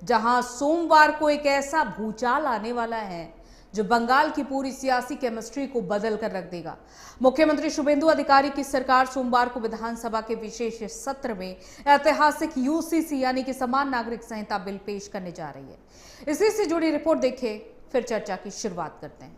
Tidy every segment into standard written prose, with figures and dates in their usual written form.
जहां सोमवार को एक ऐसा भूचाल आने वाला है जो बंगाल की पूरी सियासी केमिस्ट्री को बदल कर रख देगा। मुख्यमंत्री शुभेंदु अधिकारी की सरकार सोमवार को विधानसभा के विशेष सत्र में ऐतिहासिक यूसीसी यानी कि समान नागरिक संहिता बिल पेश करने जा रही है। इसी से जुड़ी रिपोर्ट देखें, फिर चर्चा की शुरुआत करते हैं।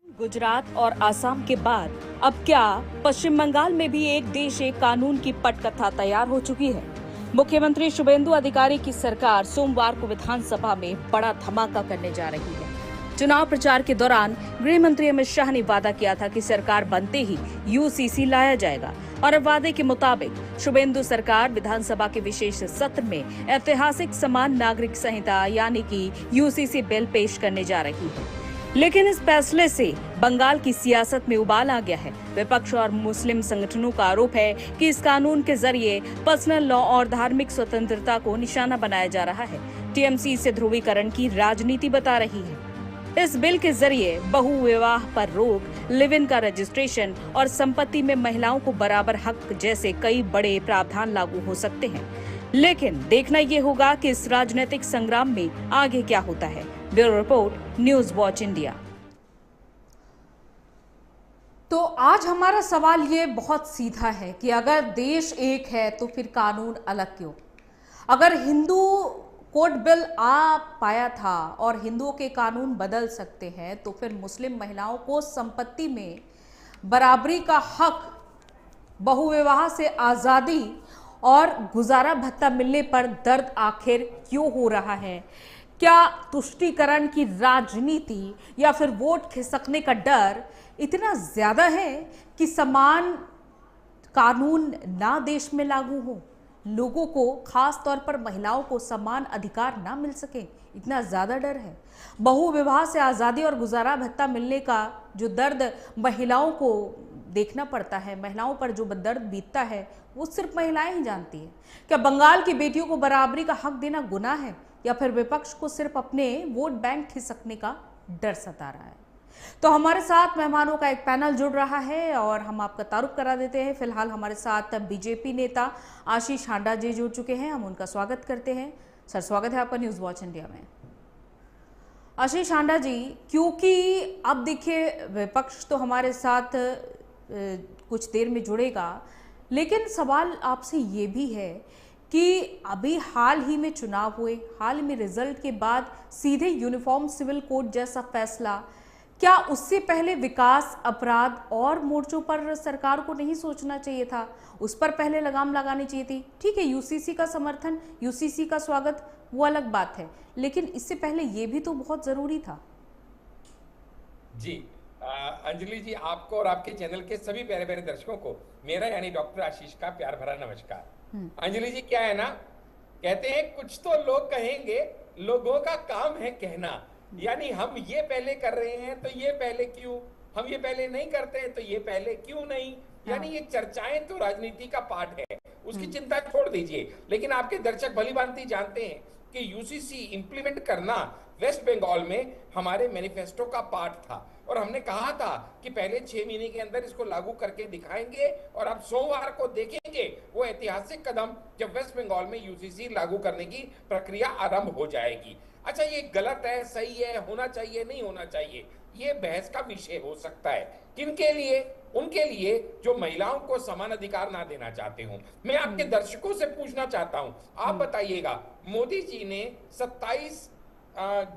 गुजरात और आसाम के बाद अब क्या पश्चिम बंगाल में भी एक देश एक कानून की पटकथा तैयार हो चुकी है। मुख्यमंत्री शुभेंदु अधिकारी की सरकार सोमवार को विधानसभा में बड़ा धमाका करने जा रही है। चुनाव प्रचार के दौरान गृह मंत्री अमित शाह ने वादा किया था कि सरकार बनते ही यूसीसी लाया जाएगा और अब वादे के मुताबिक शुभेंदु सरकार विधानसभा के विशेष सत्र में ऐतिहासिक समान नागरिक संहिता यानी कि यूसीसी बिल पेश करने जा रही है। लेकिन इस फैसले से बंगाल की सियासत में उबाल आ गया है। विपक्ष और मुस्लिम संगठनों का आरोप है कि इस कानून के जरिए पर्सनल लॉ और धार्मिक स्वतंत्रता को निशाना बनाया जा रहा है। टीएमसी इसे ध्रुवीकरण की राजनीति बता रही है। इस बिल के जरिए बहुविवाह पर रोक, लिव इन का रजिस्ट्रेशन और संपत्ति में महिलाओं को बराबर हक जैसे कई बड़े प्रावधान लागू हो सकते हैं। लेकिन देखना ये होगा कि इस राजनीतिक संग्राम में आगे क्या होता है। Bureau report, news watch India. तो आज हमारा सवाल ये बहुत सीधा है कि अगर देश एक है तो फिर कानून अलग क्यों? अगर हिंदू कोड बिल आ पाया था और हिंदुओं के कानून बदल सकते हैं तो फिर मुस्लिम महिलाओं को संपत्ति में बराबरी का हक, बहुविवाह से आजादी और गुजारा भत्ता मिलने पर दर्द आखिर क्यों हो रहा है? क्या तुष्टीकरण की राजनीति या फिर वोट खिसकने का डर इतना ज्यादा है कि समान कानून ना देश में लागू हो, लोगों को, खास तौर पर महिलाओं को समान अधिकार ना मिल सके, इतना ज्यादा डर है? बहुविवाह से आजादी और गुजारा भत्ता मिलने का जो दर्द महिलाओं को देखना पड़ता है, महिलाओं पर जो दर्द बीतता है, वो सिर्फ महिलाएं ही जानती हैं। क्या बंगाल की बेटियों को बराबरी का हक देना गुनाह है या फिर विपक्ष को सिर्फ अपने वोट बैंक खिसकने का डर सता रहा है? तो हमारे साथ मेहमानों का एक पैनल जुड़ रहा है और हम आपका तारुफ करा देते हैं। फिलहाल हमारे साथ बीजेपी नेता आशीष हांडा जी जुड़ चुके हैं, हम उनका स्वागत करते हैं। सर, स्वागत है आपका न्यूज वॉच इंडिया में। आशीष हांडा जी, क्योंकि अब देखिए विपक्ष तो हमारे साथ कुछ देर में जुड़ेगा, लेकिन सवाल आपसे ये भी है कि अभी हाल ही में चुनाव हुए, हाल में रिजल्ट के बाद सीधे यूनिफॉर्म सिविल कोड जैसा फैसला, क्या उससे पहले विकास, अपराध और मोर्चों पर सरकार को नहीं सोचना चाहिए था? उस पर पहले लगाम लगानी चाहिए थी। ठीक है, यूसीसी का समर्थन, यूसीसी का स्वागत, वो अलग बात है, लेकिन इससे पहले ये भी तो बहुत जरूरी था। जी अंजलि जी, आपको और आपके चैनल के सभी प्यारे प्यारे दर्शकों को मेरा यानी डॉक्टर आशीष का प्यार भरा नमस्कार। अंजलि जी, क्या है ना, कहते हैं कुछ तो लोग कहेंगे, लोगों का काम है कहना। यानी हम ये पहले कर रहे हैं तो ये पहले क्यों, हम ये पहले नहीं करते हैं तो ये पहले क्यों नहीं। यानी ये चर्चाएं तो राजनीति का पार्ट है, उसकी चिंता छोड़ दीजिए। लेकिन आपके दर्शक भली भांति जानते हैं कि यूसीसी इंप्लीमेंट करना वेस्ट बंगाल में हमारे मैनिफेस्टो का पार्ट था और हमने कहा था कि पहले 6 महीने के अंदर इसको लागू करके दिखाएंगे और अब सोमवार को देखेंगे वो ऐतिहासिक कदम जब वेस्ट बंगाल में यूसीसी लागू करने की प्रक्रिया आरंभ हो जाएगी। अच्छा, ये गलत है, सही है, होना चाहिए, नहीं होना चाहिए, ये बहस का विषय हो सकता है। किनके लिए? उनके लिए जो महिलाओं को समान अधिकार ना देना चाहते हो। मैं आपके दर्शकों से पूछना चाहता हूं, आप बताइएगा, मोदी जी ने 27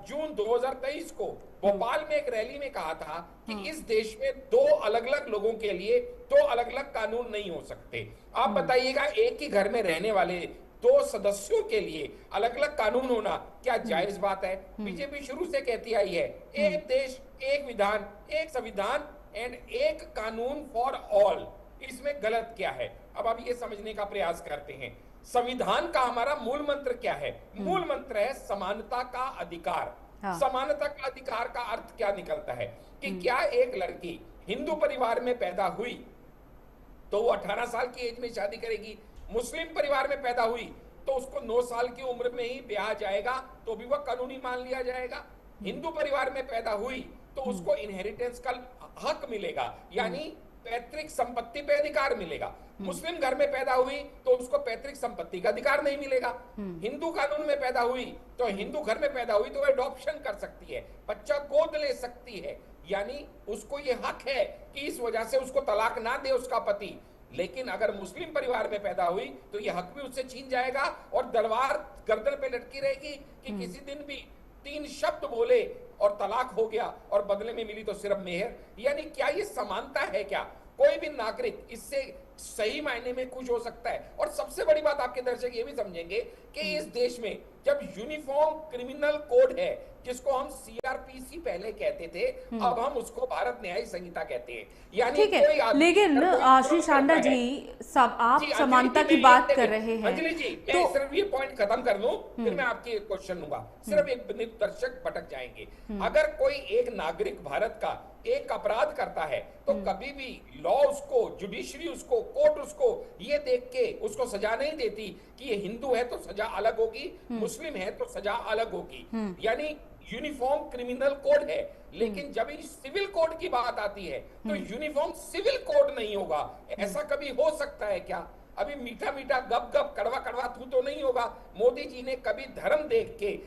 जून 2023 को भोपाल में एक रैली में कहा था कि इस देश में 2 अलग अलग लोगों के लिए 2 अलग अलग कानून नहीं हो सकते। आप बताइएगा, एक ही घर में रहने वाले 2 सदस्यों के लिए अलग अलग कानून होना क्या जायज बात है? बीजेपी शुरू से कहती आई है एक देश, एक विधान, एक संविधान एंड एक कानून फॉर ऑल। इसमें गलत क्या है? अब आप ये समझने का प्रयास करते हैं, संविधान का हमारा मूल मंत्र क्या है? मूल मंत्र है समानता का अधिकार। समानता का अधिकार का अर्थ क्या निकलता है कि क्या एक लड़की हिंदू परिवार में पैदा हुई तो वो 18 साल की एज में शादी करेगी, मुस्लिम परिवार में पैदा हुई तो उसको 9 साल की उम्र में ही ब्याह जाएगा तो भी वह कानूनी मान लिया जाएगा, हिंदू परिवार में पैदा हुई तो उसको इनहेरिटेंस का हक मिलेगा। यानी पैतृक संपत्ति पे अधिकार मिलेगा। मुस्लिम घर में पैदा हुई तो उसको पैतृक संपत्ति का अधिकार नहीं मिलेगा। हिंदू कानून में पैदा हुई तो हिंदू घर में पैदा हुई तो एडॉप्शन कर सकती है, बच्चा गोद ले सकती है, यानी उसको ये हक है कि इस वजह से उसको तलाक ना दे उसका पति। लेकिन अगर मुस्लिम परिवार में पैदा हुई तो यह हक भी उससे छीन जाएगा और तलवार गर्दन पे लटकी रहेगी कि किसी दिन भी 3 शब्द बोले और तलाक हो गया और बदले में मिली तो सिर्फ मेहर। यानी क्या ये समानता है? क्या कोई भी नागरिक इससे सही मायने में खुश हो सकता है? और सबसे बड़ी बात आपके दर्शक ये भी समझेंगे कि इस देश में जब यूनिफॉर्म क्रिमिनल कोड है, जिसको हम सीआरपीसी पहले कहते थे, अब हम उसको भारत न्याय संहिता कहते हैं। यानी ठीक है, लेकिन आशीष आंडा जी, सब आप समानता की बात कर रहे हैं। अंजलि जी, मैं सिर्फ ये पॉइंट खत्म कर लूं, फिर मैं आपके क्वेश्चन लूंगा। सिर्फ एक दर्शक भटक जाएंगे। अगर कोई एक नागरिक भारत का एक अपराध करता है तो कभी भी लॉ उसको, जुडिशरी उसको, कोर्ट उसको ये देख के उसको सजा नहीं देती कि ये हिंदू है तो सजा अलग होगी, मुस्लिम है तो सजा अलग होगी। यानी यूनिफॉर्म क्रिमिनल कोड है, लेकिन जब इस सिविल कोड की बात आती है तो यूनिफॉर्म सिविल कोड नहीं होगा। ऐसा कभी हो सकता है क्या? अभी मीठा मीठा गप गप कड़वा कड़वा थू तो नहीं होगा। मोदी जी ने कभी धर्म देख के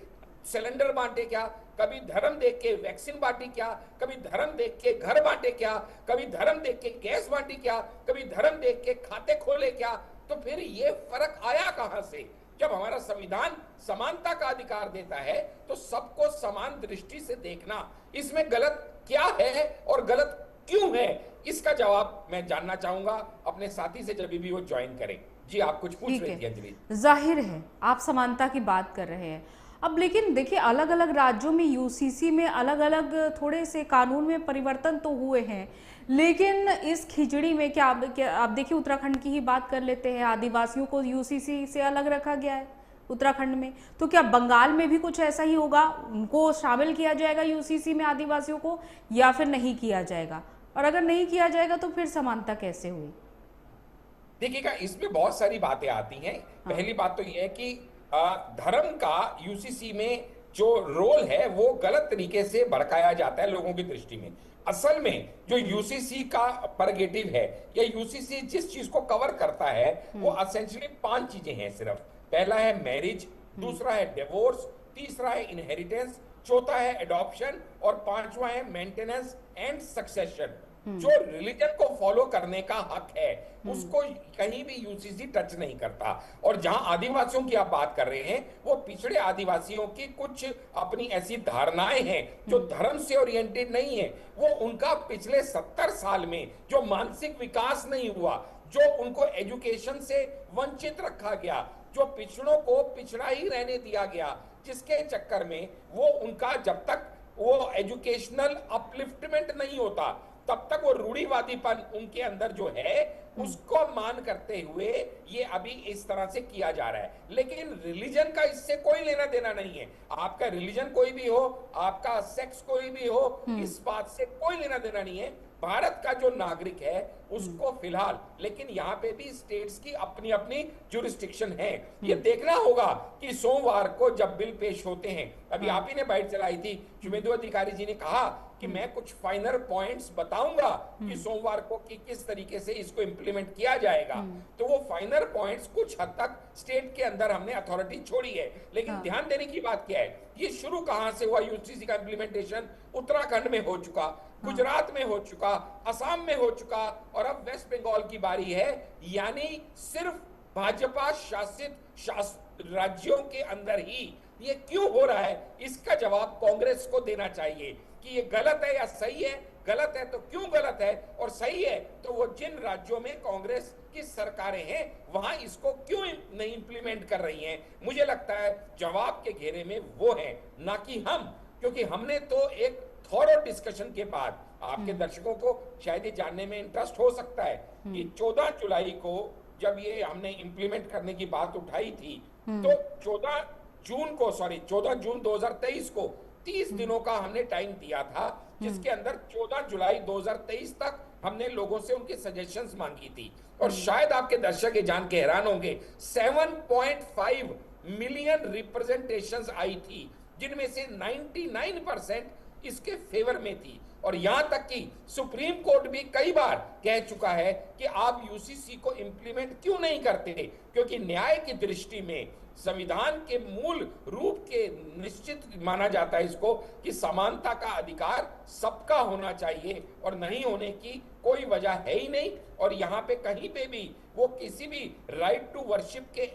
सिलेंडर बांटे क्या? कभी धर्म देख के वैक्सीन बांटी क्या? कभी धर्म देख के घर बांटे क्या? कभी धर्म देख के गैस बांटी क्या? कभी धर्म देख के खाते खोले क्या? तो फिर ये फर्क आया कहां से? जब हमारा संविधान समानता का अधिकार देता है तो सबको समान दृष्टि से देखना, इसमें गलत क्या है और गलत क्यों है, इसका जवाब मैं जानना चाहूंगा अपने साथी से जब भी वो ज्वाइन करें। जी, आप कुछ पूछ रही थी अंजलि। जाहिर है आप समानता की बात कर रहे हैं। अब लेकिन देखिए, अलग अलग राज्यों में यूसीसी में अलग अलग थोड़े से कानून में परिवर्तन तो हुए हैं, लेकिन इस खिचड़ी में क्या आप देखिए, उत्तराखंड की ही बात कर लेते हैं। आदिवासियों को यूसीसी से अलग रखा गया है उत्तराखंड में, तो क्या बंगाल में भी कुछ ऐसा ही होगा? उनको शामिल किया जाएगा यूसीसी में आदिवासियों को, या फिर नहीं किया जाएगा? और अगर नहीं किया जाएगा तो फिर समानता कैसे हुई? देखिएगा, इसमें बहुत सारी बातें आती हैं। पहली बात तो यह है कि धर्म का यूसीसी में जो रोल है वो गलत तरीके से भड़काया जाता है लोगों की दृष्टि में। असल में जो यूसीसी का प्रेरोगेटिव है या यूसीसी जिस चीज को कवर करता है वो एसेंशियली 5 चीजें हैं सिर्फ। पहला है मैरिज, दूसरा है डिवोर्स, तीसरा है इनहेरिटेंस, चौथा है एडॉप्शन और पांचवा है मेंटेनेंस एंड सक्सेशन। जो रिलीजन को फॉलो करने का हक है उसको कहीं भी यूसीसी टच नहीं करता। और जहां आदिवासियों की आप बात कर रहे हैं, वो पिछड़े आदिवासियों की कुछ अपनी ऐसी धारणाएं हैं जो धर्म से ओरिएंटेड नहीं है। वो उनका पिछले 70 साल में जो मानसिक विकास नहीं हुआ, जो उनको एजुकेशन से वंचित रखा गया, जो पिछड़ों को पिछड़ा ही रहने दिया गया, जिसके चक्कर में वो उनका जब तक वो एजुकेशनल अपलिफ्टमेंट नहीं होता तब तक वो रूढ़िवादीपन उनके अंदर जो है उसको मान करते हुए ये अभी इस तरह से किया जा रहा है। लेकिन रिलीजन का इससे कोई लेना देना नहीं है। आपका रिलीजन कोई भी हो, आपका सेक्स कोई भी हो, इस बात से कोई लेना देना नहीं है। भारत का जो नागरिक है उसको फिलहाल, लेकिन यहाँ पे भी स्टेट्स की अपनी अपनी जुरिस्डिक्शन है। ये देखना होगा कि सोमवार को जब बिल पेश होते हैं, अभी आप ही ने बाइट चलाई थी, शुभेंदु अधिकारी जी ने कहा कि मैं कुछ फाइनल पॉइंट्स बताऊंगा कि सोमवार को कि किस तरीके से इसको इंप्लीमेंट किया जाएगा। तो वो फाइनल पॉइंट्स कुछ हद तक स्टेट के अंदर हमने अथॉरिटी छोड़ी है। लेकिन ध्यान देने की बात क्या है, ये शुरू कहां से हुआ? यूसीसी का इंप्लीमेंटेशन उत्तराखंड में हो चुका, गुजरात में हो चुका, असम में हो चुका और अब वेस्ट बंगाल की बारी है। यानी सिर्फ भाजपा शासित राज्यों के अंदर ही ये क्यों हो रहा है, इसका जवाब कांग्रेस को देना चाहिए कि ये गलत है या सही है। गलत है तो क्यों गलत है, और सही है तो वो जिन राज्यों में कांग्रेस की सरकारें हैं वहां इसको क्यों नहीं इंप्लीमेंट कर रही हैं। मुझे लगता है जवाब के घेरे में वो है, ना कि हम। क्योंकि हमने तो एक थॉरो डिस्कशन के बाद, आपके दर्शकों को शायद ये जानने में इंटरेस्ट हो सकता है कि 14 जुलाई को जब ये हमने इंप्लीमेंट करने की बात उठाई थी तो 14 जून 2023 को 30 दिनों का हमने टाइम दिया था, जिसके अंदर 14 जुलाई 2023 तक हमने लोगों से उनके सजेशंस मांगी थी। और शायद आपके दर्शक ये जान के हैरान होंगे, 7.5 मिलियन रिप्रेजेंटेशंस आई थी, जिनमें से 99% इसके फेवर में थी। और यहां तक कि सुप्रीम कोर्ट भी कई बार कह चुका है कि आप यूसीसी को इंप्लीमेंट क्यों नहीं करते, क्योंकि न्याय की दृष्टि में संविधान के मूल रूप के निश्चित माना जाता है इसको कि समानता का अधिकार सबका होना चाहिए और नहीं होने की कोई वजह है ही नहीं। और यहाँ पे कहीं पे भी वो किसी भी राइट टू वर्शिप के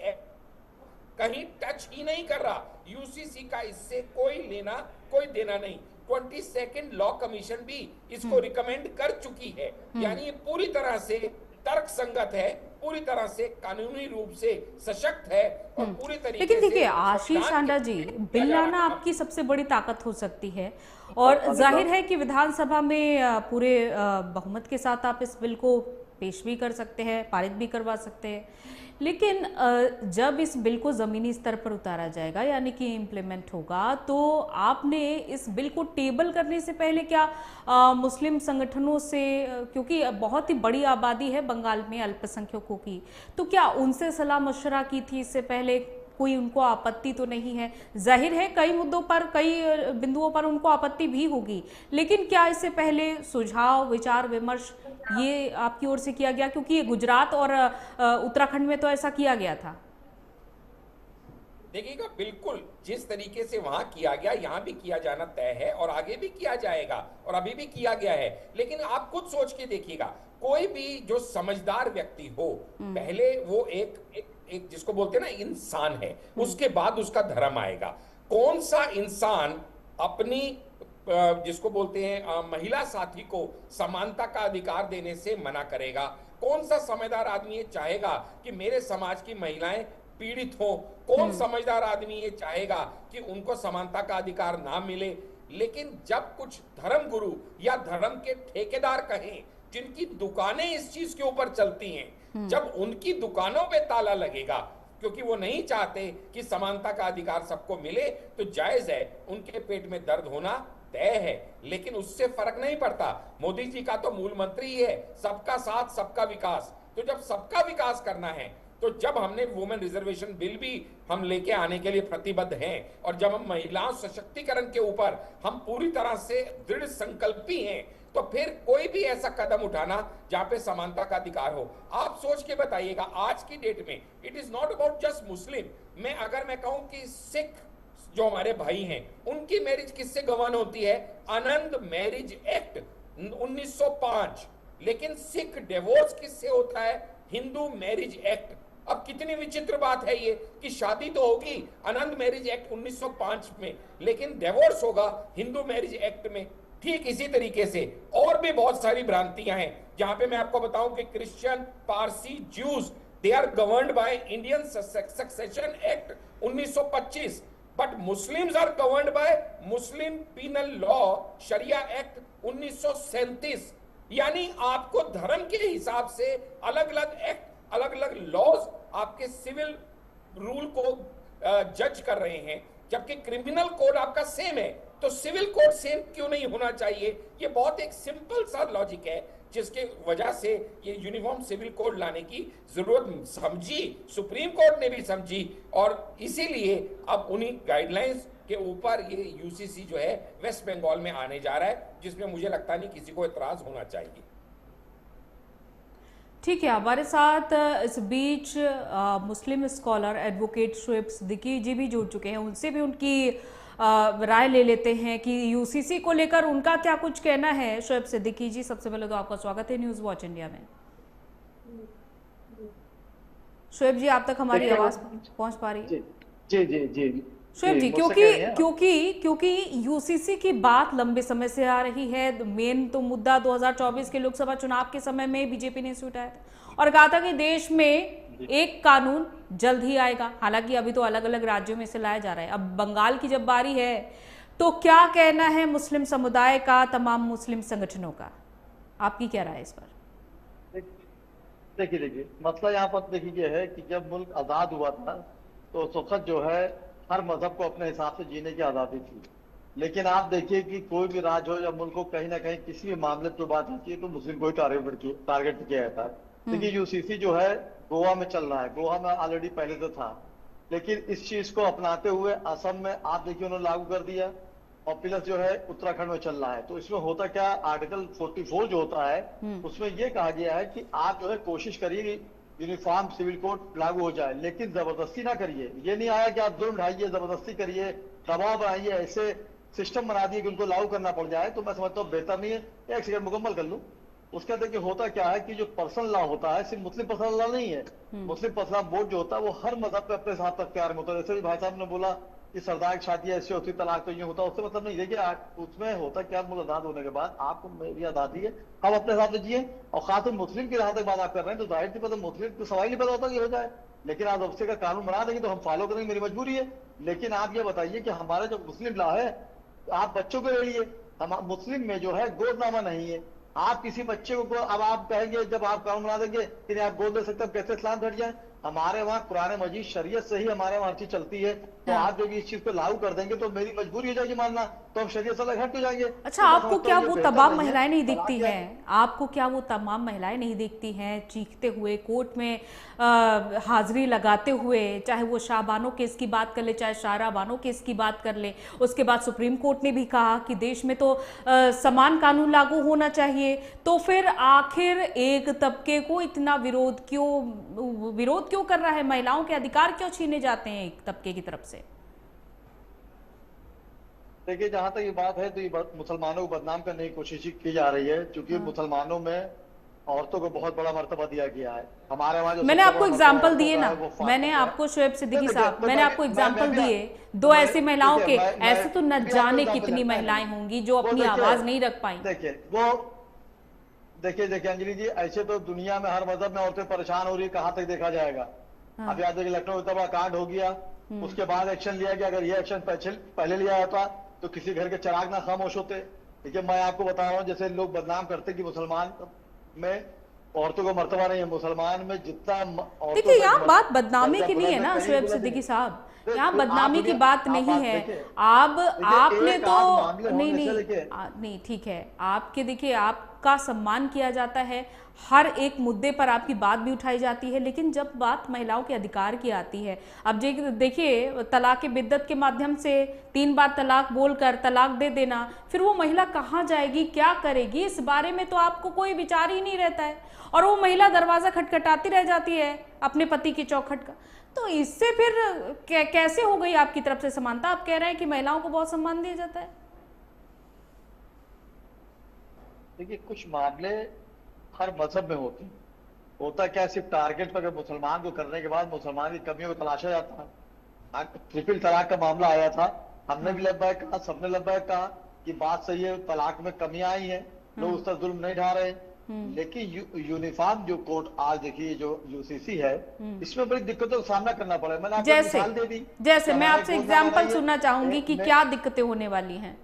कहीं टच ही नहीं कर रहा। यूसीसी का इससे कोई लेना कोई देना नहीं। 22nd लॉ कमीशन भी इसको रिकमेंड कर चुकी है। यानी ये पूरी तरह से तर्क संगत है, पूरी तरह से कानूनी रूप से सशक्त है और पूरी तरीके से। लेकिन देखिए आशीष आंडा जी, बिल लाना आपकी सबसे बड़ी ताकत हो सकती है और जाहिर है कि विधानसभा में पूरे बहुमत के साथ आप इस बिल को पेश भी कर सकते हैं, पारित भी करवा सकते हैं। लेकिन जब इस बिल को ज़मीनी स्तर पर उतारा जाएगा यानी कि इम्प्लीमेंट होगा, तो आपने इस बिल को टेबल करने से पहले क्या मुस्लिम संगठनों से, क्योंकि बहुत ही बड़ी आबादी है बंगाल में अल्पसंख्यकों की, तो क्या उनसे सलाह मशवरा की थी इससे पहले? कोई उनको आपत्ति तो नहीं है? जाहिर है कई मुद्दों पर, कई बिंदुओं पर उनको आपत्ति भी होगी, लेकिन क्या इससे पहले सुझाव, विचार विमर्श ये आपकी ओर से किया गया? क्योंकि गुजरात और उत्तराखंड में तो ऐसा किया गया था। देखिएगा, बिल्कुल जिस तरीके से वहां किया गया यहाँ भी किया जाना तय है और आगे भी किया जाएगा और अभी भी किया गया है। लेकिन आप खुद सोच के देखिएगा, कोई भी जो समझदार व्यक्ति हो, पहले वो एक जिसको बोलते हैं ना इंसान है, उसके बाद उसका धर्म आएगा। कौन सा इंसान अपनी जिसको बोलते हैं महिला साथी को समानता का अधिकार देने से मना करेगा? कौन सा समझदार आदमी ये चाहेगा कि मेरे समाज की महिलाएं पीड़ित हो? कौन समझदार आदमी ये चाहेगा कि उनको समानता का अधिकार ना मिले? लेकिन जब कुछ धर्म गुरु या धर्म के ठेकेदार कहें, जिनकी दुकानें इस चीज के ऊपर चलती हैं, जब उनकी दुकानों पे ताला लगेगा क्योंकि वो नहीं चाहते कि समानता का अधिकार सबको मिले, तो जायज है उनके पेट में दर्द होना तय है। लेकिन उससे फर्क नहीं पड़ता। मोदी जी का तो मूल मंत्र ही है सबका साथ सबका विकास। तो जब सबका विकास करना है, तो जब हमने वुमेन रिजर्वेशन बिल भी हम लेके आने के लिए प्रतिबद्ध हैं और जब हम महिलाओं सशक्तिकरण के ऊपर हम पूरी तरह से दृढ़ संकल्पी हैं, तो फिर कोई भी ऐसा कदम उठाना जहां पे समानता का अधिकार हो। आप सोच के बताइएगा, आज की डेट में it is not about just Muslim. अगर मैं कहूं कि सिख जो हमारे भाई हैं, उनकी मैरिज किससे गवर्न होती है? आनंद मैरिज एक्ट 1905। लेकिन सिख डिवोर्स किससे होता है? Hindu marriage act. अब कितनी विचित्र बात है ये कि शादी तो होगी आनंद मैरिज एक्ट 1905 में, लेकिन डिवोर्स होगा हिंदू मैरिज एक्ट में। ठीक इसी तरीके से और भी बहुत सारी भ्रांतियां हैं, जहां पे मैं आपको बताऊं कि Christian, Parsi, Jews, they are governed by Indian succession act 1925, but Muslims are governed by Muslim penal law Sharia act 1937। यानी आपको धर्म के हिसाब से अलग अलग एक्ट, अलग अलग लॉज आपके सिविल रूल को जज कर रहे हैं, जबकि क्रिमिनल कोड आपका सेम है। तो सिविल कोड सेम क्यों नहीं होना चाहिए? ये बहुत एक सिंपल सा लॉजिक है, जिसके वजह से ये यूनिफॉर्म सिविल कोड लाने की जरूरत समझी, सुप्रीम कोर्ट ने भी समझी, और इसीलिए अब उन्हीं गाइडलाइंस के ऊपर ये यूसीसी जो है वेस्ट बंगाल में आने जा रहा है, जिसमें मुझे लगता नहीं किसी को एतराज होना चाहिए। ठीक है, हमारे साथ इस बीच मुस्लिम स्कॉलर एडवोकेट शोएब सिद्दीकी जी भी जुड़ चुके हैं। उनसे भी उनकी राय ले लेते हैं कि यूसीसी को लेकर उनका क्या कुछ कहना है। शोएब सिद्दीकी जी, सबसे पहले तो आपका स्वागत है न्यूज़ वॉच इंडिया में। शोएब जी, आप तक हमारी आवाज पहुंच पा रही है? जी जी जी शोएब जी, क्योंकि यूसीसी की बात लंबे समय से आ रही है। मेन तो मुद्दा 2024 के लोकसभा चुनाव के समय में बीजेपी ने उठाया था और कहा था कि देश में एक कानून जल्द ही आएगा। हालांकि अभी तो अलग अलग राज्यों में से लाया जा रहा है। अब बंगाल की जब बारी है, तो क्या कहना है मुस्लिम समुदाय का, तमाम मुस्लिम संगठनों का? आपकी क्या राय है इस पर? देखिए मसला यहाँ पर देखिए है कि जब मुल्क आजाद हुआ था तो उस वक्त जो है हर मजहब को अपने हिसाब से जीने की आजादी थी। लेकिन आप देखिए कि कोई भी राज्य हो या मुल्क हो, कहीं ना कहीं किसी भी मामले पर बात आती है तो मुस्लिम को ही टारगेट किया जाता है। देखिए यूसीसी जो है गोवा में चल रहा है, गोवा में ऑलरेडी पहले तो था, लेकिन इस चीज को अपनाते हुए असम में आप देखिए उन्होंने लागू कर दिया। और प्लस जो है उत्तराखंड में चल रहा है। तो इसमें होता क्या, आर्टिकल 44 जो होता है उसमें ये कहा गया है कि आप जो है कोशिश करिए यूनिफॉर्म सिविल कोड लागू हो जाए, लेकिन जबरदस्ती ना करिए। ये नहीं आया कि आप जुर्म ढाइए, जबरदस्ती करिए, दबाव बनाइए, ऐसे सिस्टम बना दिए कि उनको लागू करना पड़ जाए, तो मैं समझता हूँ बेहतर नहीं है। एक सेकंड मुकम्मल कर लूं। उसका देखिए होता क्या है कि जो पर्सनल लॉ होता है सिर्फ मुस्लिम पर्सनल लॉ नहीं है। मुस्लिम पर्सनल बोर्ड जो होता है वो हर मजहब पे अपने साथ तख्तियार में होता है। जैसे भी भाई साहब ने बोला कि सरदार की शादी ऐसी होती, तलाक तो ये होता, उससे मतलब नहीं। देखिए उसमें होता क्या, मुल्क आजाद होने के बाद आपको मेरी आजादी है, हम अपने हिसाब से जिए। और खासतौर मुस्लिम की जहां तक बात आप कर रहे हैं तो जाहिर सी बात है मुस्लिम को सवाल नहीं पता होता कि हो जाए, लेकिन आप अब से का कानून बना देंगे तो हम फॉलो करेंगे, मेरी मजबूरी है। लेकिन आप ये बताइए कि हमारे जो मुस्लिम लॉ है, आप बच्चों को ले लिए, हम मुस्लिम में जो है गोदनामा नहीं है। आप किसी बच्चे को अब आप कहेंगे जब आप कानून बना देंगे कि नहीं आप गोद दे सकते, कैसे इस्लाम हट जाए? हमारे वहाँ कुरान मजीद शरीयत से ही हमारे वहाँ चीज चलती है। तो आप जब इस चीज को लागू कर देंगे तो मेरी मजबूरी हो जाएगी मानना, तो हम शरीयत से अलग हट हो जाएंगे। अच्छा, आपको क्या वो तमाम महिलाएं नहीं दिखती हैं? आपको क्या वो तमाम महिलाएं नहीं दिखती हैं चीखते हुए कोर्ट में हाजिरी लगाते हुए? चाहे वो शाहबानो केस की बात कर ले, चाहे शाहरा बानो केस की बात कर ले। उसके बाद सुप्रीम कोर्ट ने भी कहा कि देश में तो समान कानून लागू होना चाहिए। तो फिर आखिर एक तबके को इतना विरोध क्यों कर रहा है? महिलाओं के अधिकार क्यों छीने जाते हैं एक तबके की तरफ से? देखिए जहां तक ये बात है तो ये मुसलमानों को बदनाम करने की कोशिश की जा रही है, क्योंकि मुसलमानों में औरतों को बहुत बड़ा मर्तबा दिया गया है। हमारे वहाँ मैंने आपको एग्जाम्पल दिए ना, मैंने आपको शोएब सिद्दीकी साहब, मैंने आपको एग्जाम्पल दिए दो ऐसी महिलाओं के। ऐसे तो न जाने कितनी महिलाएं होंगी जो अपनी आवाज नहीं रख पाई। देखिए अंजलि जी, ऐसे तो दुनिया में हर मजहब में औरतें परेशान हो रही है, कहाँ तक देखा जाएगा। अब याद देखिए लखनऊ इतना बड़ा कांड हो गया, उसके बाद एक्शन लिया गया। अगर ये एक्शन पहले लिया होता तो किसी घर के चिराग ना खामोश होते। देखिए मैं आपको बता रहा हूँ, जैसे लोग बदनाम करते कि मुसलमान में औरतों को मर्तबा नहीं है, मुसलमान में जितना। देखिए यहाँ बात बदनामी की नहीं है ना शोएब सिद्दीकी साहब, यहाँ बदनामी की बात नहीं है। आपने तो नहीं ठीक है, आपके देखिए आपका सम्मान किया जाता है, हर एक मुद्दे पर आपकी बात भी उठाई जाती है, लेकिन जब बात महिलाओं के अधिकार की आती है, अब देखिए तलाक बिद्दत के माध्यम से 3 बार तलाक बोलकर तलाक दे देना, फिर वो महिला कहाँ जाएगी, क्या करेगी, इस बारे में तो आपको कोई विचार ही नहीं रहता है। और वो महिला दरवाजा खटखटाती रह जाती है अपने पति की चौखट का। तो इससे फिर कैसे हो गई आपकी तरफ से समानता? आप कह रहे हैं कि महिलाओं को बहुत सम्मान दिया जाता है। देखिए कुछ मामले हर मजहब में होते हैं। होता क्या, सिर्फ टारगेट पर मुसलमान को करने के बाद मुसलमान की कमियों को तलाशा जाता है। ट्रिपल तलाक का मामला आया था, हमने भी लब्बैक कहा, सबने लब्बैक कहा कि बात सही है, तलाक में कमी आई है, लोग उस तरह जुल्म नहीं ढा रहे। लेकिन यूनिफॉर्म जो कोर्ट आज देखिए जो यूसीसी है, इसमें बड़ी दिक्कतों का सामना करना पड़ा। मैंने आपको मिसाल दे दी। जैसे मैं आपसे एग्जांपल सुनना चाहूंगी कि क्या दिक्कतें होने वाली हैं।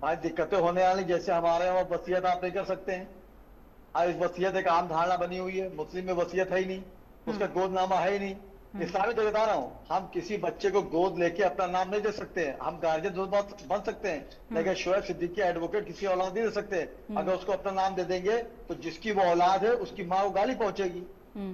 आज दिक्कतें होने वाली, जैसे हमारे यहाँ वसीयत आप नहीं कर सकते हैं। आज वसीयत एक आम धारणा बनी हुई है, मुस्लिम में वसीयत है ही नहीं, उसका गोदनामा है ही नहीं। इस्लामी तो बता रहा हूँ, हम किसी बच्चे को गोद लेके अपना नाम नहीं दे सकते हैं, हम गार्जियन बन सकते हैं, लेकिन शोएब सिद्दीकी एडवोकेट किसी औलाद नहीं दे सकते। अगर उसको अपना नाम दे देंगे तो जिसकी वो औलाद है उसकी माँ को गाली पहुंचेगी।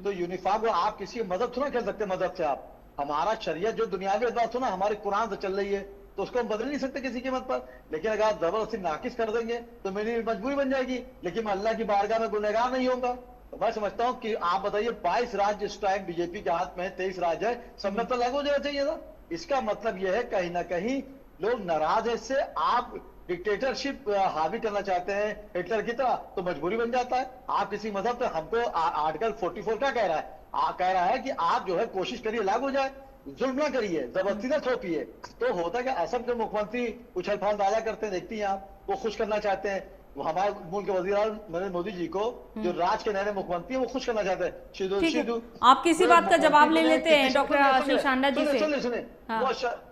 तो यूनिफॉर्म को आप किसी मजहब थोड़ा खेल सकते, मजहब से आप। हमारा शरीयत जो दुनियावी बात सुना हमारे कुरान से चल रही है, तो उसको हम बदल नहीं सकते किसी कीमत पर। लेकिन अगर आप जबरदस्ती नाकिस कर देंगे तो मेरी मजबूरी बन जाएगी, लेकिन मैं अल्लाह की बारगाह में गुनहगार नहीं होगा। तो मैं समझता हूँ कि आप बताइए 22 राज्य इस टाइम बीजेपी के हाथ में है, 23 राज्य है, सब में तो लागू हो जाना चाहिए था। इसका मतलब यह है कहीं ना कहीं लोग नाराज है इससे। आप डिक्टेटरशिप हावी करना चाहते हैं हिटलर की तरह, तो मजबूरी बन जाता है। आप किसी मजहब पे हमको आर्टिकल 44 क्या कह रहा है? कह रहा है कि आप जो है कोशिश करिए लागू हो जाए, जुल्म ना करिए, जबरदस्ती ना थोपिए। तो होता क्या, असम के मुख्यमंत्री उछल फाल दावा करते हैं, देखती हैं आप, वो खुश करना चाहते हैं। वो हमारे मुल्क के वजीर नरेंद्र मोदी जी को जो राज के नए मुख्यमंत्री है वो खुश करना चाहते हैं। आप किसी बात का जवाब ले लेते हैं डॉक्टर आशीष आंडा जी से। सुने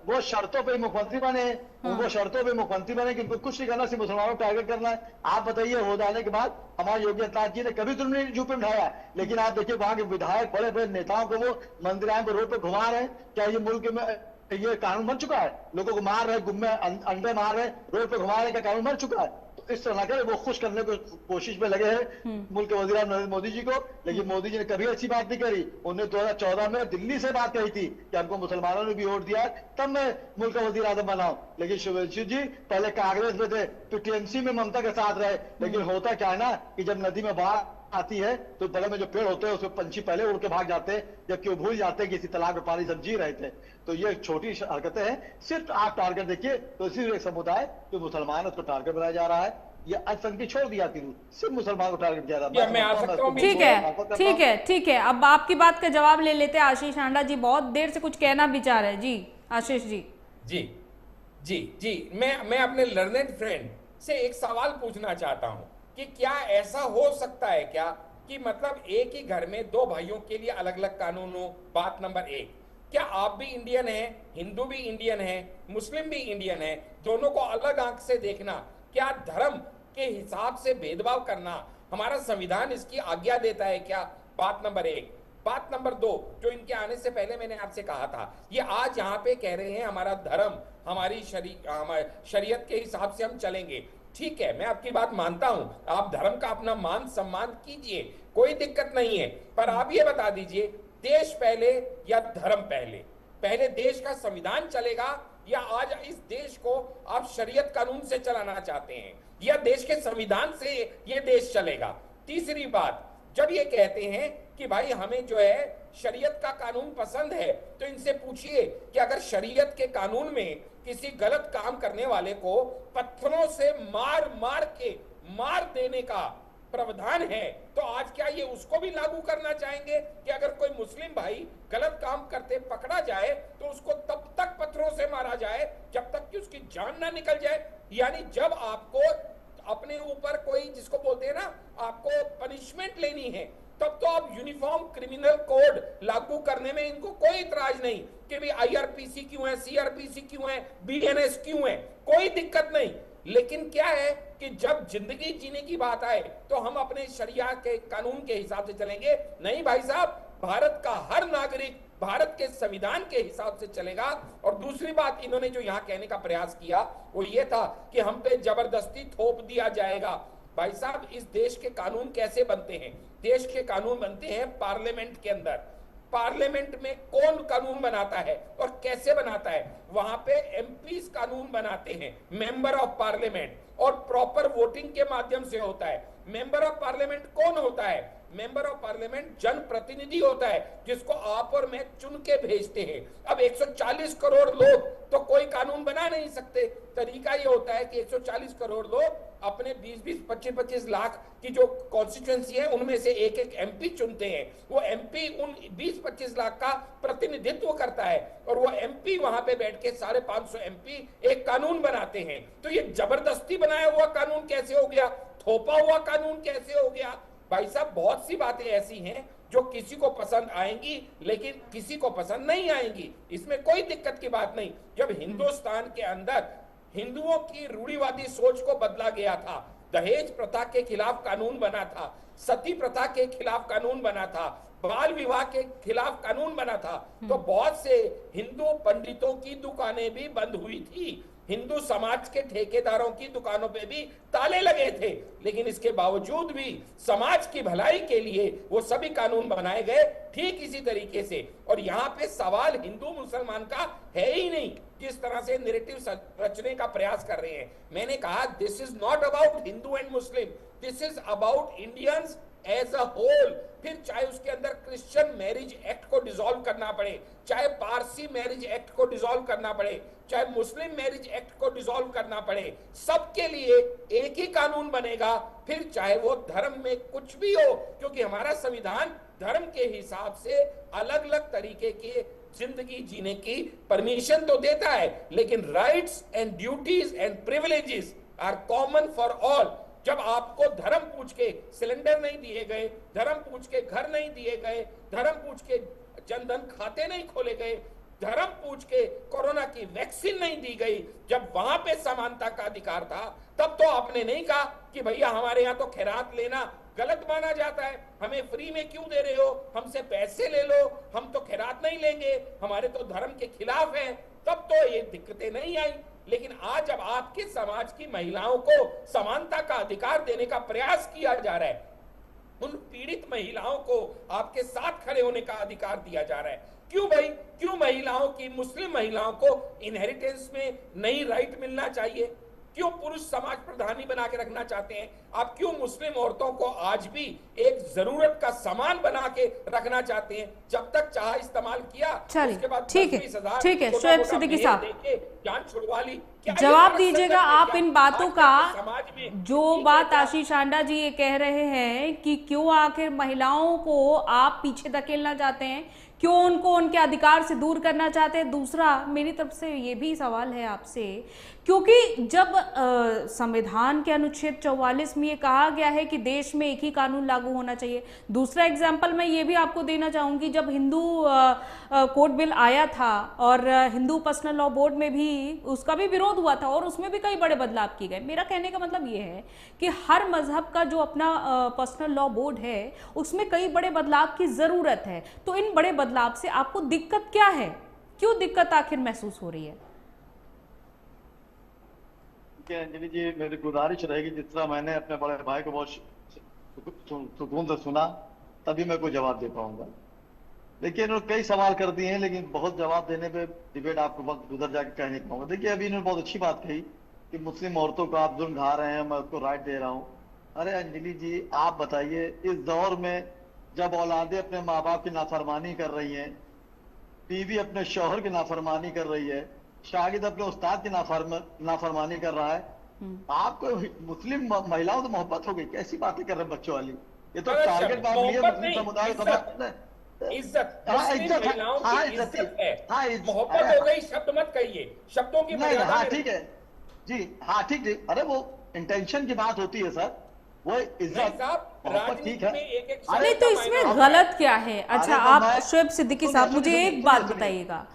वो शर्तों पे मुख्यमंत्री बने, वो शर्तों पे मुख्यमंत्री बने कि उनको कुछ नहीं करना, सिर्फ मुसलमानों को टारगेट करना है। आप बताइए, हो जाने के बाद हमारे योगी आदित्यनाथ जी ने कभी जुल्म नहीं जू पे उठाया, लेकिन आप देखिए वहां के विधायक बड़े बड़े नेताओं को वो मंदिर आए रोड पे घुमा रहे हैं। क्या ये मुल्क में ये कानून बन चुका है? लोगों को मार रहे, गुम्मे अंडे मार रहे, रोड पे घुमा रहे का कानून बन चुका है। तो इस तरह का वो खुश करने को कोशिश में लगे हैं मुल्क के वज़ीर आज़म नरेंद्र मोदी जी को। लेकिन मोदी जी ने कभी अच्छी बात नहीं करी। उन्होंने 2014 में दिल्ली से बात कही थी कि हमको मुसलमानों ने भी वोट दिया तब मैं मुल्क का वज़ीर आज़म बनाऊं। लेकिन शुभेंदु जी पहले कांग्रेस में थे, फिर टीएमसी में ममता के साथ रहे। लेकिन होता क्या है ना कि जब नदी में बाढ़ आती है तो बड़े में जो पेड़ होते हैं उसमें पंछी पहले उड़ के भाग जाते हैं, जबकि वो भूल जाते हैं कि इसी तालाब में पानी सब जी रहे थे। तो ये छोटी हरकतें हैं। सिर्फ आप टारगेट देखिए तो इसी एक समुदाय जो मुसलमान है उसको टारगेट बनाया जा रहा है। ये अल्पसंख्यक छोड़ दिया थी, सिर्फ मुसलमान को टारगेट किया जा रहा है। मैं आ सकता हूं? ठीक है, ठीक है, ठीक है। अब आपकी बात का जवाब ले लेते हैं। आशीष आंडा जी बहुत देर से कुछ कहना विचार है जी। आशीष जी। जी जी जी, मैं अपने लर्नेड फ्रेंड से एक सवाल पूछना चाहता हूं कि क्या ऐसा हो सकता है क्या कि मतलब एक ही घर में दो भाइयों के लिए अलग अलग कानून हो? बात नंबर एक, क्या आप भी इंडियन हैं, हिंदू भी इंडियन है, मुस्लिम भी इंडियन है, दोनों को अलग आंख से देखना, क्या धर्म के हिसाब से भेदभाव करना हमारा संविधान इसकी आज्ञा देता है क्या? बात नंबर एक। बात नंबर दो, जो इनके आने से पहले मैंने आपसे कहा था, ये आज यहाँ पे कह रहे हैं हमारा धर्म, हमारी शरीयत के हिसाब से हम चलेंगे। ठीक है, मैं आपकी बात मानता हूं, आप धर्म का अपना मान सम्मान कीजिए, कोई दिक्कत नहीं है। पर आप ये बता दीजिए, देश पहले या धर्म पहले? पहले देश का संविधान चलेगा या आज इस देश को आप शरीयत कानून से चलाना चाहते हैं, या देश के संविधान से ये देश चलेगा? तीसरी बात, जब ये कहते हैं कि भाई हमें जो है शरीयत का कानून पसंद है, तो इनसे पूछिए कि अगर शरीयत के कानून में किसी गलत काम करने वाले को पत्थरों से मार मार के मार देने का प्रावधान है, तो आज क्या ये उसको भी लागू करना चाहेंगे कि अगर कोई मुस्लिम भाई गलत काम करते पकड़ा जाए तो उसको तब तक पत्थरों से मारा जाए जब तक कि उसकी जान ना निकल जाए? यानी जब आपको अपने ऊपर कोई, जिसको बोलते हैं ना, आपको पनिशमेंट लेनी है, तब तो आप यूनिफॉर्म क्रिमिनल कोड लागू करने में इनको कोई इतराज नहीं कि भी आईआरपीसी क्यों है, सीआरपीसी क्यों है, बीएनएस क्यों है, कोई दिक्कत नहीं। लेकिन क्या है कि जब जिंदगी जीने की बात आए तो हम अपने शरिया के कानून के हिसाब से चलेंगे। नहीं भाई साहब, भारत का हर नागरिक भारत के संविधान के हिसाब से चलेगा। और दूसरी बात इन्होंने जो यहाँ कहने का प्रयास किया वो ये था कि हम पे जबरदस्ती थोप दिया जाएगा। भाई साहब, इस देश के कानून कैसे बनते हैं? देश के कानून बनते हैं पार्लियामेंट के अंदर। पार्लियामेंट में कौन कानून बनाता है और कैसे बनाता है? वहां पे एमपीज कानून बनाते हैं, मेंबर ऑफ पार्लियामेंट, और प्रॉपर वोटिंग के माध्यम से होता है। मेंबर ऑफ पार्लियामेंट कौन होता है? मेंबर ऑफ पार्लियामेंट जनप्रतिनिधि होता है, जिसको आप और मैं चुन के भेजते हैं। अब 140 करोड़ लोग तो कोई कानून बना नहीं सकते। तरीका ये होता है कि 140 करोड़ लोग अपने 20-20, 25-25 लाख की जो कॉन्स्टिट्यूएंसी है उनमें से एक एक एमपी चुनते हैं। वो एमपी उन 20-25 लाख का प्रतिनिधित्व करता है और वो एमपी वहां पे बैठ के 550 एमपी एक कानून बनाते हैं। तो ये जबरदस्ती बनाया हुआ कानून कैसे हो गया? थोपा हुआ कानून कैसे हो गया? भाई साहब, बहुत सी बातें ऐसी हैं जो किसी को पसंद आएंगी लेकिन किसी को पसंद नहीं आएंगी, इसमें कोई दिक्कत की बात नहीं। जब हिंदुस्तान के अंदर हिंदुओं की रूढ़िवादी सोच को बदला गया था, दहेज प्रथा के खिलाफ कानून बना था, सती प्रथा के खिलाफ कानून बना था, बाल विवाह के खिलाफ कानून बना था, तो बहुत से हिंदू पंडितों की दुकानें भी बंद हुई थी, हिंदू समाज के ठेकेदारों की दुकानों पे भी ताले लगे थे। लेकिन इसके बावजूद भी समाज की भलाई के लिए वो सभी कानून बनाए गए ठीक इसी तरीके से। और यहाँ पे सवाल हिंदू मुसलमान का है ही नहीं, जिस तरह से नैरेटिव रचने का प्रयास कर रहे हैं। मैंने कहा this is not about Hindu and Muslim, this is about Indians as a whole. फिर चाहे उसके अंदर क्रिश्चियन मैरिज एक्ट को डिसॉल्व करना पड़े, चाहे पारसी मैरिज एक्ट को डिसॉल्व करना पड़े, चाहे मुस्लिम मैरिज एक्ट को डिसॉल्व करना पड़े, सबके लिए एक ही कानून बनेगा। फिर चाहे वो धर्म में कुछ भी हो, क्योंकि हमारा संविधान धर्म के हिसाब से अलग अलग तरीके की जिंदगी जीने की परमिशन तो देता है, लेकिन rights and duties and privileges are common for all. जब आपको धर्म पूछ के सिलेंडर नहीं दिए गए, धर्म पूछ के घर नहीं दिए गए, धर्म पूछ के जनधन खाते नहीं खोले गए, धर्म पूछ के कोरोना की वैक्सीन नहीं दी गई, जब वहां पे समानता का अधिकार था, तब तो आपने नहीं कहा कि भैया हमारे यहाँ तो खैरात लेना गलत माना जाता है, हमें फ्री में क्यों दे रहे हो, हमसे पैसे ले लो, हम तो खैरात नहीं लेंगे, हमारे तो धर्म के खिलाफ है। तब तो ये दिक्कतें नहीं आई। लेकिन आज जब आपके समाज की महिलाओं को समानता का अधिकार देने का प्रयास किया जा रहा है, उन पीड़ित महिलाओं को आपके साथ खड़े होने का अधिकार दिया जा रहा है, क्यों भाई, क्यों महिलाओं की, मुस्लिम महिलाओं को इनहेरिटेंस में नई राइट मिलना चाहिए? क्यों पुरुष समाज प्रधानी बना के रखना चाहते हैं आप? क्यों मुस्लिम औरतों को आज भी एक जरूरत का सामान बना के रखना चाहते हैं? जब तक चाह इस्तेमाल किया, उसके बाद ठीक है शोएब सिद्दीकी साहब, जान छुड़वा ली। जवाब दीजिएगा आप इन बातों का। समाज में जो बात आशीष आंडा जी ये कह रहे हैं कि क्यों आखिर महिलाओं को आप पीछे धकेलना चाहते हैं, क्यों उनको उनके अधिकार से दूर करना चाहते हैं। दूसरा मेरी तरफ से ये भी सवाल है आपसे, क्योंकि जब संविधान के अनुच्छेद 44 में ये कहा गया है कि देश में एक ही कानून लागू होना चाहिए। दूसरा एग्जाम्पल मैं ये भी आपको देना चाहूँगी, जब हिंदू कोड बिल आया था और हिंदू पर्सनल लॉ बोर्ड में भी उसका भी विरोध हुआ था और उसमें भी कई बड़े बदलाव किए गए। मेरा कहने का मतलब ये है कि हर मजहब का जो अपना पर्सनल लॉ बोर्ड है उसमें कई बड़े बदलाव की ज़रूरत है। तो इन बड़े बदलाव से आपको दिक्कत क्या है, क्यों दिक्कत आखिर महसूस हो रही है? अंजलि जी, मेरी गुजारिश रहेगी, जिस तरह मैंने अपने बड़े भाई को बहुत सुकून से सुना तभी मैं कोई जवाब दे पाऊंगा। लेकिन कई सवाल कर दिए हैं, लेकिन बहुत जवाब देने पे डिबेट आपको वक्त गुजर जाके कह नहीं पाऊंगा। देखिए, अभी इन्होंने बहुत अच्छी बात कही कि मुस्लिम औरतों को आप जुल्म ढा रहे हैं, मैं उसको राइट दे रहा हूँ। अरे अंजलि जी, आप बताइए, इस दौर में जब औलादे अपने माँ बाप की नाफरमानी कर रही हैं, बीवी अपने शौहर की नाफरमानी कर रही है, शागिद अपने उस्ताद की नाफरमानी कर रहा है, आपको मुस्लिम महिलाओं से मोहब्बत हो गई? कैसी बातें कर रहे हैं बच्चों वाली? ये तो टारगेट बात नहीं है मुस्लिम समुदाय का। इज्जत, महिलाओं की इज्जत है, मोहब्बत हो गई शब्द मत कहिए, शब्दों की मर्यादा। हाँ ठीक है जी, हाँ ठीक है। अरे वो इंटेंशन की बात होती है सर, वो इज्जत ठीक है। नहीं तो इसमें गलत क्या है? अच्छा, आप शोएब सिद्दीकी साहब मुझे एक बात बताइएगा,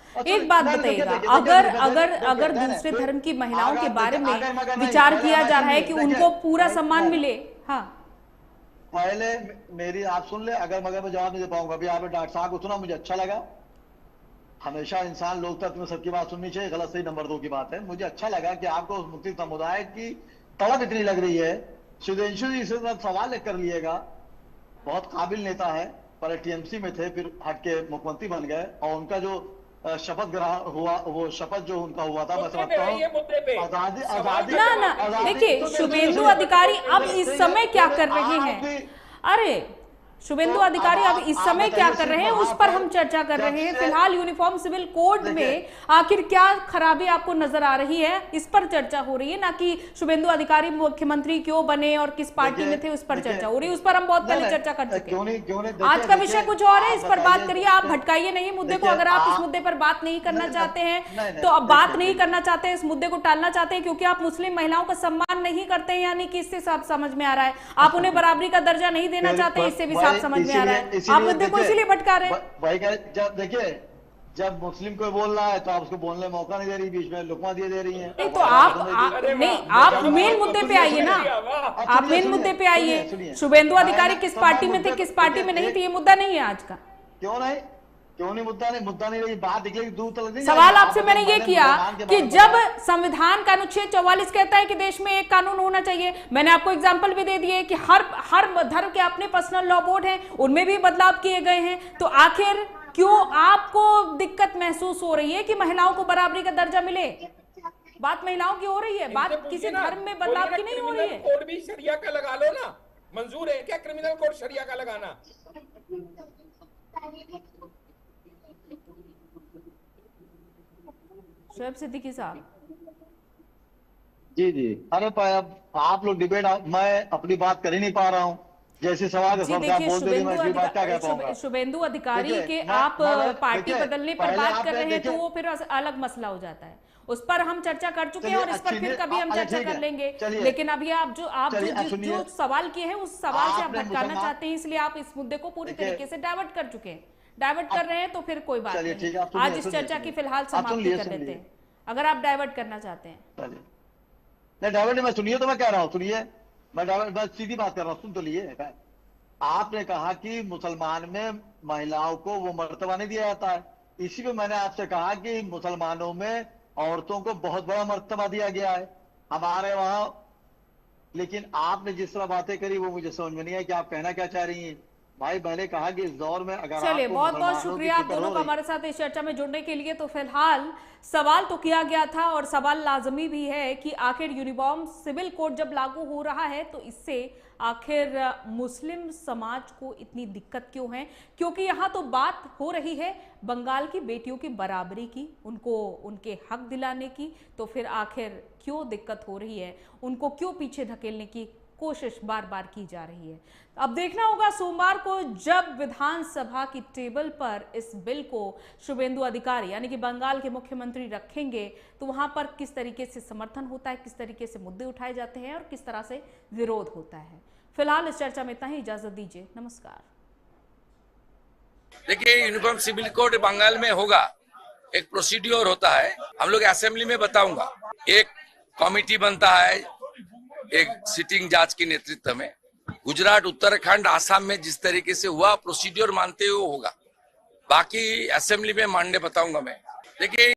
अगर दूसरे धर्म की महिलाओं के बारे में विचार किया जा रहा है कि उनको पूरा सम्मान मिले। हाँ, पहले मेरी आप सुन ले, अगर मगर मैं जवाब नहीं दे पाऊंगा। अभी आपने डॉक्टर साहब को सुना, मुझे अच्छा लगा। हमेशा इंसान लोकतंत्र में सबकी बात सुननी चाहिए, गलत सही नंबर 2 की बात है। मुझे अच्छा लगा कि आपको मुस्लिम समुदाय की तड़प इतनी लग रही है। सुदेंशु जी से सवाल कर लिएगा, बहुत काबिल नेता है, पहले टीएमसी में थे, फिर हट के मुख्यमंत्री बन गए, और उनका जो शपथ ग्रहण हुआ, वो शपथ जो उनका हुआ था, मैं समझता हूँ आजादी। देखिए, शुभेंदु अधिकारी अब इस समय क्या कर रहे हैं? अरे शुभेंदु अधिकारी अब इस समय क्या कर रहे हैं, उस पर हम चर्चा कर रहे हैं। फिलहाल यूनिफॉर्म सिविल कोड में आखिर क्या खराबी आपको नजर आ रही है, इस पर चर्चा हो रही है, ना कि शुभेंदु अधिकारी मुख्यमंत्री क्यों बने और किस पार्टी में थे उस पर चर्चा हो रही है। उस पर हम बहुत पहले चर्चा कर चुके हैं। आज का विषय कुछ और है, इस पर बात करिए। आप भटकाइए नहीं मुद्दे को। अगर आप इस मुद्दे पर बात नहीं करना चाहते हैं तो अब बात नहीं करना चाहते, इस मुद्दे को टालना चाहते हैं क्योंकि आप मुस्लिम महिलाओं का सम्मान नहीं करते हैं, यानी कि इससे साफ समझ में आ रहा है आप उन्हें बराबरी का दर्जा नहीं देना चाहते, इससे भी समझ में आ रहा है। आप मुद्दे को इसीलिए भटका रहे हैं। वही कह, जब देखिए, जब मुस्लिम कोई बोल रहा है तो आप उसको बोलने मौका नहीं दे रही, बीच में लुकमा दिए दे रही हैं। नहीं तो आप मेन मुद्दे पे आइए ना, आप मेन मुद्दे पे आइए। शुभेंदु अधिकारी किस पार्टी में थे, किस पार्टी में नहीं थे, ये मुद्दा नहीं है आज का। क्यों नहीं मुद्दा नहीं रही, बात निकलेगी दूर तक नहीं। सवाल आपसे मैंने ये किया कि जब संविधान का अनुच्छेद 44 कहता है कि देश में एक कानून होना चाहिए, मैंने आपको एग्जांपल भी दे दिए कि हर धर्म के अपने पर्सनल लॉ बोर्ड हैं, उनमें भी बदलाव किए गए हैं। तो आखिर क्यों आपको दिक्कत महसूस हो रही है कि महिलाओं को बराबरी का दर्जा मिले? बात महिलाओं की हो रही है, बात किसी धर्म में बदलाव की नहीं हो रही है। कोड भी शरिया का लगा लो ना, मंजूर है क्या क्रिमिनल कोड शरिया का लगाना? शोएब सिद्दीकी साहब जी, अरे आप लोग डिबेट, मैं अपनी बात कर ही नहीं पा रहा हूँ। जैसे सवाल शुभेंदु अधिकारी के आप पार्टी बदलने पर बात कर रहे हैं तो वो फिर अलग मसला हो जाता है, उस पर हम चर्चा कर चुके हैं और इस पर फिर कभी हम चर्चा कर लेंगे। लेकिन अभी आप जो सवाल किए हैं उस सवाल से आप भटकाना चाहते हैं, इसलिए आप इस मुद्दे को पूरी तरीके से डाइवर्ट कर चुके हैं। डाइवर्ट कर रहे हैं तो फिर कोई बात नहीं, आज इस चर्चा की फिलहाल समाप्ति कर देते हैं, अगर आप डाइवर्ट करना चाहते हैं। नहीं डाइवर्ट मैं सुनिए, तो मैं कह रहा हूँ, सुनिए, मैं सीधी बात कर रहा हूँ, सुन तो लिए। आपने कहा कि मुसलमान में महिलाओं को वो मर्तबा नहीं दिया जाता है, इसी पे मैंने आपसे कहा कि मुसलमानों में औरतों को बहुत बड़ा मर्तबा दिया गया है हमारे वहां। लेकिन आपने जिस तरह बातें करी वो मुझे समझ में नहीं है कि आप कहना क्या चाह रही हैं। भाई मैंने कहा कि इस दौर में अगर चलिए, आपको बहुत बहुत मुसलमानों की शुक्रिया आप फिक्र दोनों हो का रही, हमारे साथ इस चर्चा में जुड़ने के लिए। तो फिलहाल सवाल तो किया गया था और सवाल लाजमी भी है कि आखिर यूनिफॉर्म सिविल कोड जब लागू हो रहा है तो इससे आखिर मुस्लिम समाज को इतनी दिक्कत क्यों है? क्योंकि यहाँ तो बात हो रही है बंगाल की बेटियों की बराबरी की, उनको उनके हक दिलाने की, तो फिर आखिर क्यों दिक्कत हो रही है? उनको क्यों पीछे धकेलने की कोशिश बार बार की जा रही है? अब देखना होगा सोमवार को जब विधानसभा की टेबल पर इस बिल को शुभेंदु अधिकारी यानी कि बंगाल के मुख्यमंत्री रखेंगे तो वहां पर किस तरीके से समर्थन होता है, किस तरीके से मुद्दे उठाए जाते हैं और किस तरह से विरोध होता है। फिलहाल इस चर्चा में इतना ही, इजाजत दीजिए, नमस्कार। देखिए, यूनिफॉर्म सिविल कोड बंगाल में होगा, एक प्रोसीड्योर होता है। हम लोग असेंबली में बताऊंगा, एक कमिटी बनता है एक सिटिंग जज के नेतृत्व में। गुजरात, उत्तराखंड, आसाम में जिस तरीके से हुआ प्रोसीड्योर मानते हुए होगा। बाकी असेंबली में मानने बताऊंगा मैं। देखिए